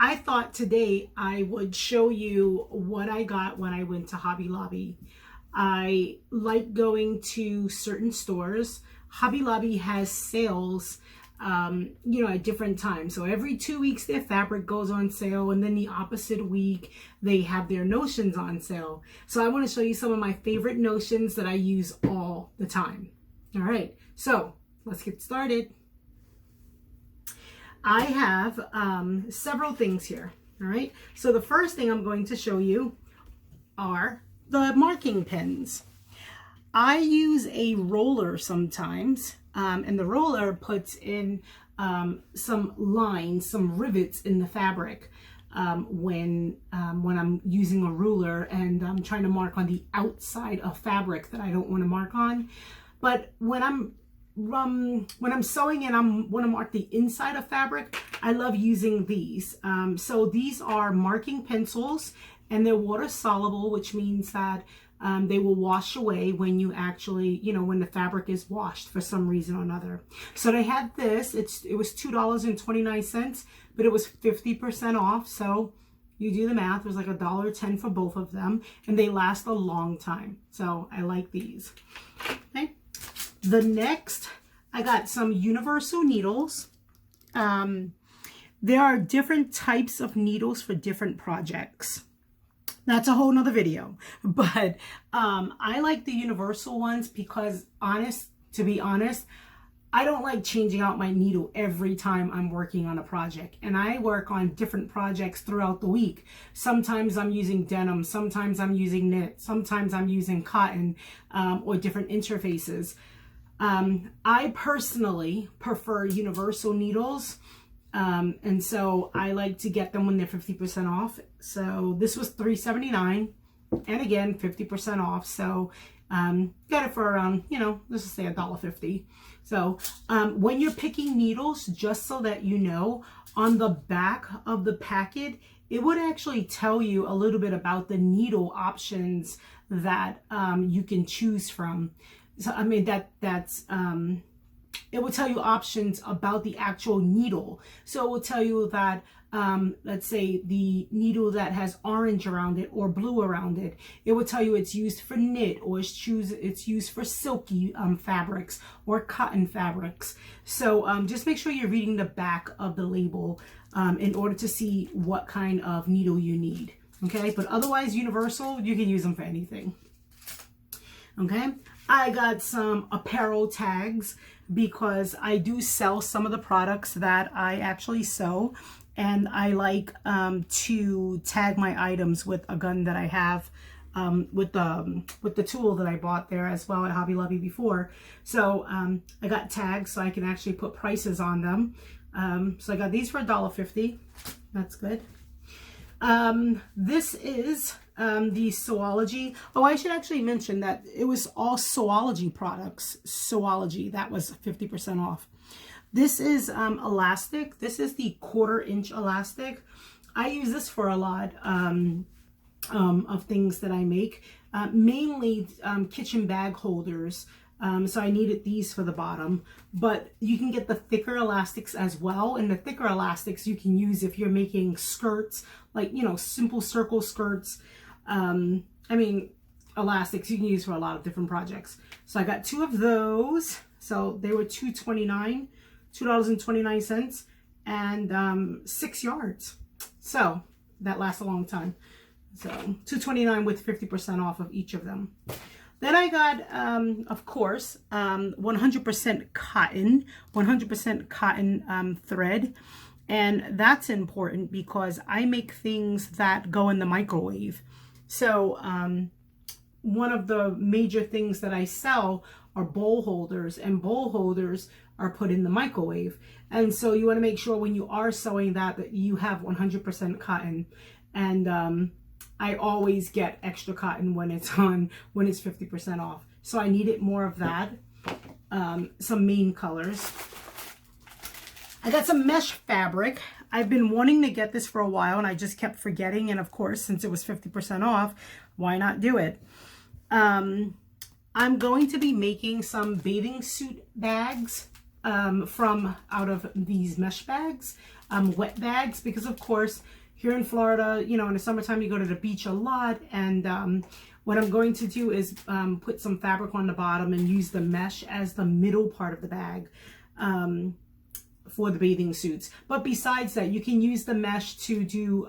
I thought today I would show you what I got when I went to Hobby Lobby. I like going to certain stores. Hobby Lobby has sales, at different times. So every 2 weeks their fabric goes on sale, and then the opposite week they have their notions on sale. So I want to show you some of my favorite notions that I use all the time. All right, so let's get started. I have several things here. All right, so the first thing I'm going to show you are the marking pens. I use a roller sometimes, and the roller puts in some lines, some rivets in the fabric when I'm using a ruler and I'm trying to mark on the outside of fabric that I don't want to mark on. But when I'm sewing and I want to mark the inside of fabric, I love using these. So these are marking pencils, and they're water soluble, which means that they will wash away when you actually, when the fabric is washed for some reason or another. So they had this. It was $2.29, but it was 50% off. So you do the math. It was like $1.10 for both of them, and they last a long time. So I like these. Okay. The next, I got some universal needles. There are different types of needles for different projects. That's a whole nother video, but I like the universal ones because to be honest, I don't like changing out my needle every time I'm working on a project, and I work on different projects throughout the week. Sometimes I'm using denim, sometimes I'm using knit, sometimes I'm using cotton, or different interfaces. I personally prefer universal needles. And so I like to get them when they're 50% off. So this was $3.79, and again, 50% off. So, got it for around, let's just say $1.50. So, when you're picking needles, just so that you know, on the back of the packet, it would actually tell you a little bit about the needle options that, you can choose from. So, I mean, that's it will tell you options about the actual needle. So it will tell you that, let's say the needle that has orange around it or blue around it, it will tell you it's used for knit, or it's used for silky fabrics or cotton fabrics. So just make sure you're reading the back of the label in order to see what kind of needle you need. Okay, but otherwise universal, you can use them for anything. Okay, I got some apparel tags because I do sell some of the products that I actually sew, and I like to tag my items with a gun that I have, with the tool that I bought there as well at Hobby Lobby before. So I got tags so I can actually put prices on them. So I got these for $1.50. That's good. This is the Sewology. Oh, I should actually mention that it was all Sewology products. Sewology, that was 50% off. This is elastic. This is the 1/4 inch elastic. I use this for a lot of things that I make, mainly kitchen bag holders. So I needed these for the bottom, but you can get the thicker elastics as well. And the thicker elastics you can use if you're making skirts, like, you know, simple circle skirts. I mean, elastics you can use for a lot of different projects. So I got 2 of those. So they were $2.29, and 6 yards. So that lasts a long time. So $2.29 with 50% off of each of them. Then I got, of course, 100% cotton, 100% cotton thread. And that's important because I make things that go in the microwave. So one of the major things that I sell are bowl holders, and bowl holders are put in the microwave. And so you want to make sure when you are sewing that you have 100% cotton. And I always get extra cotton when it's 50% off. So I needed more of that. Some main colors. I got some mesh fabric. I've been wanting to get this for a while and I just kept forgetting. And of course, since it was 50% off, why not do it? I'm going to be making some bathing suit bags from out of these mesh bags, wet bags, because of course, here in Florida, you know, in the summertime, you go to the beach a lot. And what I'm going to do is put some fabric on the bottom and use the mesh as the middle part of the bag for the bathing suits. But besides that, you can use the mesh to do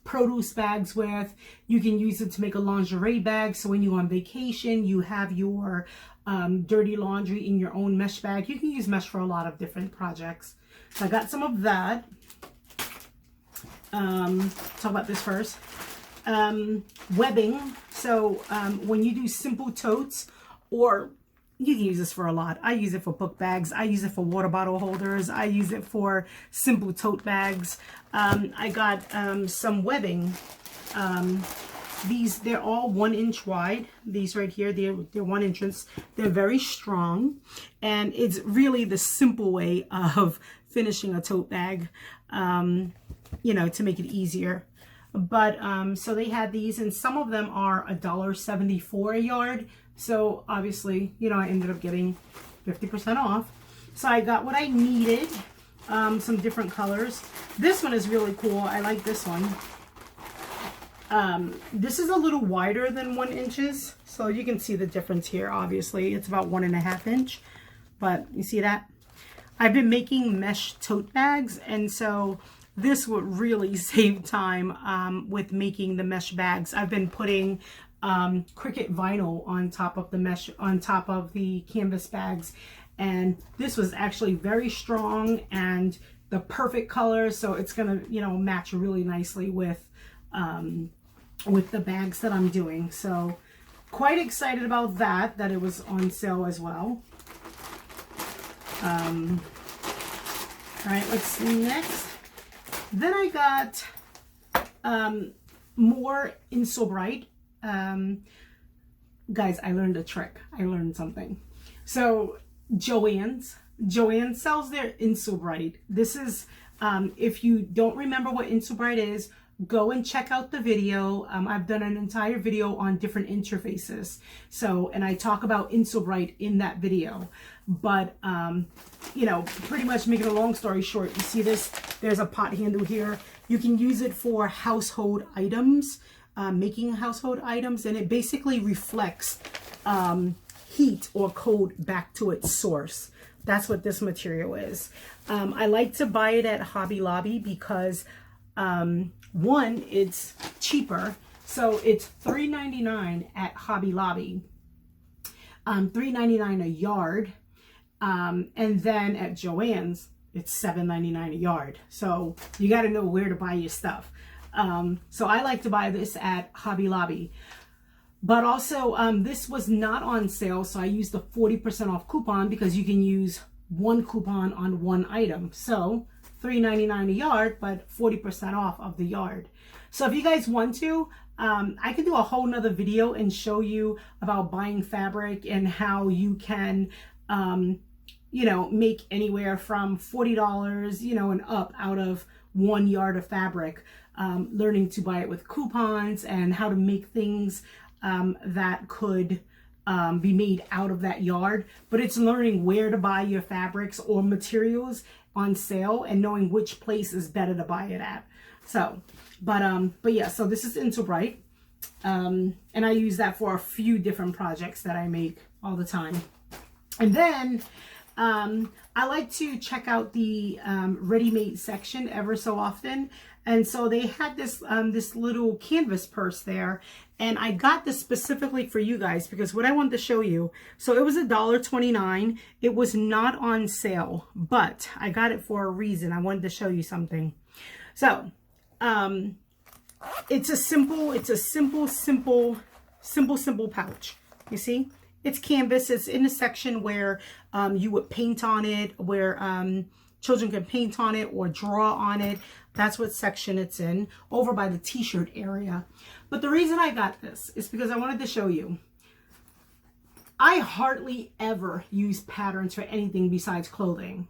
produce bags with. You can use it to make a lingerie bag. So when you're on vacation, you have your dirty laundry in your own mesh bag. You can use mesh for a lot of different projects. So I got some of that. Talk about this first. Webbing. So when you do simple totes, or you can use this for a lot. I use it for book bags. I use it for water bottle holders. I use it for simple tote bags. I got some webbing. They're all 1 inch wide. These right here, they're 1 inch. They're very strong. And it's really the simple way of finishing a tote bag, you know, to make it easier. But so they had these, and some of them are $1.74 a yard. So obviously, you know, I ended up getting 50% off. So I got what I needed, some different colors. This one is really cool. I like this one. This is a little wider than 1 inches. So you can see the difference here. Obviously, it's about 1.5 inch. But you see that? I've been making mesh tote bags, and so this would really save time with making the mesh bags. I've been putting Cricut vinyl on top of the mesh, on top of the canvas bags, and this was actually very strong and the perfect color, so it's gonna, you know, match really nicely with the bags that I'm doing. So quite excited about that it was on sale as well. All right, what's next? Then I got more Insulbrite. Guys, I learned a trick. I learned something. So Joann sells their Insulbrite. This is, if you don't remember what Insulbrite is, go and check out the video. I've done an entire video on different interfaces. So, and I talk about InsoBrite in that video. But, you know, pretty much making a long story short, you see this, there's a pot handle here. You can use it for household items, making household items, and it basically reflects heat or cold back to its source. That's what this material is. I like to buy it at Hobby Lobby because one, it's cheaper. So it's $3.99 at Hobby Lobby, $3.99 a yard. And then at Joann's, it's $7.99 a yard. So you got to know where to buy your stuff. So I like to buy this at Hobby Lobby. But also, this was not on sale, so I used the 40% off coupon because you can use one coupon on one item. So $3.99 a yard, but 40% off of the yard. So if you guys want to, I can do a whole nother video and show you about buying fabric and how you can, you know, make anywhere from $40, you know, and up out of 1 yard of fabric, learning to buy it with coupons and how to make things that could be made out of that yard. But it's learning where to buy your fabrics or materials on sale and knowing which place is better to buy it at. So, but yeah, so this is InsoBrite. And I use that for a few different projects that I make all the time. And then I like to check out the ready-made section ever so often. And so they had this this little canvas purse there, and I got this specifically for you guys because what I wanted to show you, so it was $1.29. It was not on sale, but I got it for a reason. I wanted to show you something. So it's a simple pouch. You see, it's canvas. It's in a section where you would paint on it, where children can paint on it or draw on it. That's what section it's in, over by the t-shirt area. But the reason I got this is because I wanted to show you. I hardly ever use patterns for anything besides clothing.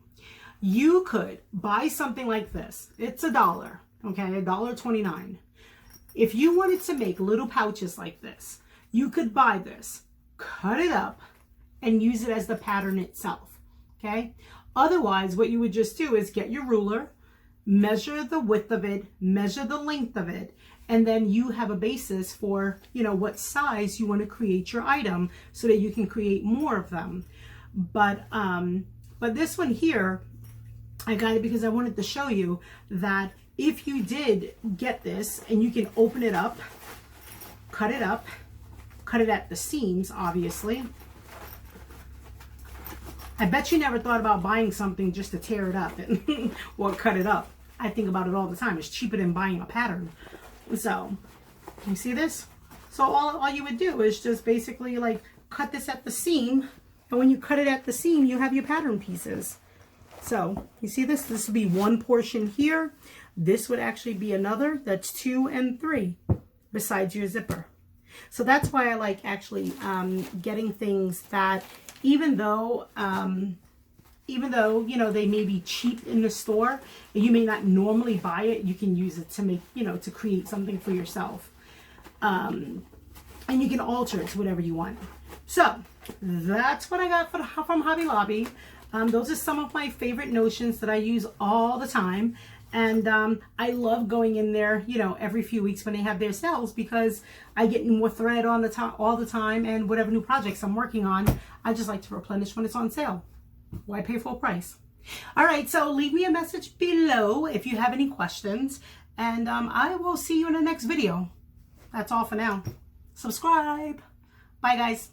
You could buy something like this. It's $1, okay, $1.29. If you wanted to make little pouches like this, you could buy this, cut it up, and use it as the pattern itself, okay? Otherwise, what you would just do is get your ruler, measure the width of it, measure the length of it, and then you have a basis for, you know, what size you want to create your item so that you can create more of them. But this one here, I got it because I wanted to show you that if you did get this and you can open it up, cut it at the seams, obviously. I bet you never thought about buying something just to tear it up and or cut it up. I think about it all the time. It's cheaper than buying a pattern. So, you see this? So all you would do is just basically like cut this at the seam. And when you cut it at the seam, you have your pattern pieces. So, you see this? This would be one portion here. This would actually be another. That's 2 and 3 besides your zipper. So that's why I like actually getting things that even though, you know, they may be cheap in the store, and you may not normally buy it, you can use it to make, you know, to create something for yourself. And you can alter it to whatever you want. So that's what I got from Hobby Lobby. Those are some of my favorite notions that I use all the time. And I love going in there, you know, every few weeks when they have their sales because I get more thread on the all the time, and whatever new projects I'm working on, I just like to replenish when it's on sale. Why pay full price? All right, so leave me a message below if you have any questions, and I will see you in the next video. That's all for now. Subscribe. Bye, guys.